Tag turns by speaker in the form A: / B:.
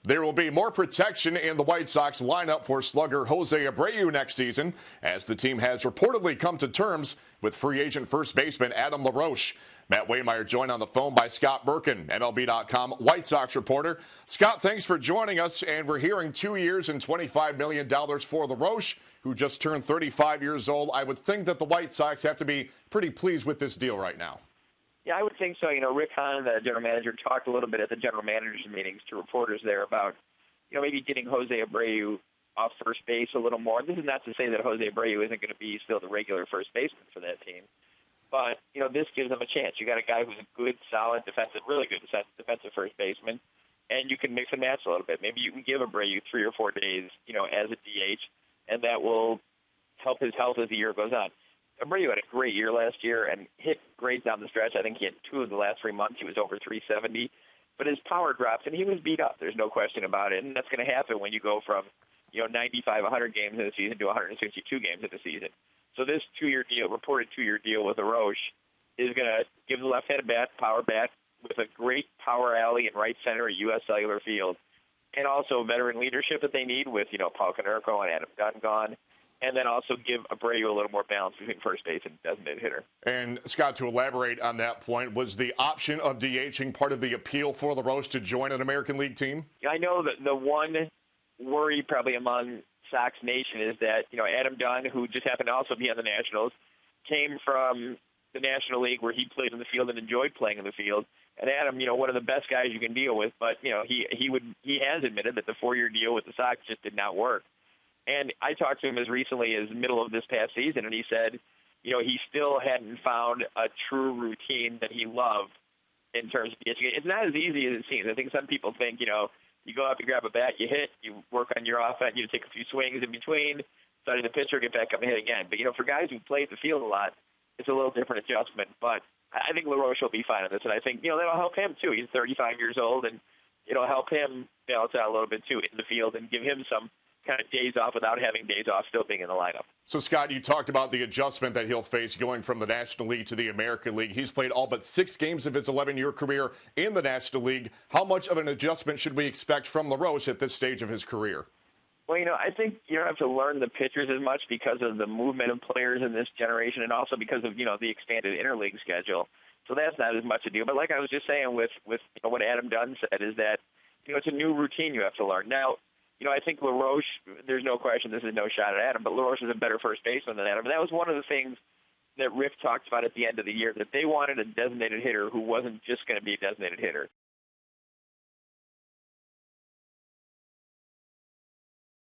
A: There will be more protection in the White Sox lineup for slugger Jose Abreu next season, as the team has reportedly come to terms with free agent first baseman Adam LaRoche. Matt Waymeyer joined on the phone by Scott Merkin, MLB.com White Sox reporter. Scott, thanks for joining us. And we're hearing 2 years and $25 million for LaRoche, who just turned 35 years old. I would think that the White Sox have to be pretty pleased with this deal right now.
B: Yeah, I would think so. Rick Hahn, the general manager, talked a little bit at the general managers meetings to reporters there about, maybe getting Jose Abreu off first base a little more. This is not to say that Jose Abreu isn't going to be still the regular first baseman for that team. But, this gives them a chance. You got a guy who's a good, solid defensive, really good defensive first baseman, and you can mix and match a little bit. Maybe you can give Abreu 3 or 4 days, as a DH, and that will help his health as the year goes on. Abreu had a great year last year and hit great down the stretch. I think he had 2 of the last 3 months. He was over 370. But his power dropped, and he was beat up. There's no question about it. And that's going to happen when you go from, 95, 100 games in the season to 162 games in the season. So this 2-year deal, reported 2-year deal with LaRoche, is going to give the left-handed bat, power bat, with a great power alley in right center at U.S. Cellular Field, and also veteran leadership that they need with, Paul Konerko and Adam Dunn gone. And then also give Abreu a little more balance between first base and designated hitter.
A: And, Scott, to elaborate on that point, was the option of DHing part of the appeal for LaRoche to join an American League team?
B: I know that the one worry probably among Sox Nation is that, Adam Dunn, who just happened to also be on the Nationals, came from the National League where he played in the field and enjoyed playing in the field. And Adam, one of the best guys you can deal with, but, he has admitted that the 4-year deal with the Sox just did not work. And I talked to him as recently as middle of this past season, and he said, he still hadn't found a true routine that he loved in terms of pitching. It's not as easy as it seems. I think some people think, you go up, you grab a bat, you hit, you work on your offense, you take a few swings in between, study the pitcher, get back up and hit again. But, for guys who play the field a lot, it's a little different adjustment. But I think LaRoche will be fine on this, and I think, that'll help him too. He's 35 years old, and it'll help him balance out a little bit too in the field and give him some kind of days off without having days off, still being in the lineup.
A: So, Scott, you talked about the adjustment that he'll face going from the National League to the American League. He's played all but 6 games of his 11-year career in the National League. How much of an adjustment should we expect from LaRoche at this stage of his career?
B: Well, I think you don't have to learn the pitchers as much because of the movement of players in this generation and also because of, the expanded interleague schedule. So that's not as much a deal. But like I was just saying with what Adam Dunn said is that, it's a new routine you have to learn. Now, I think LaRoche, there's no question this is no shot at Adam, but LaRoche is a better first baseman than Adam. And that was one of the things that Rick talked about at the end of the year, that they wanted a designated hitter who wasn't just going to be a designated hitter.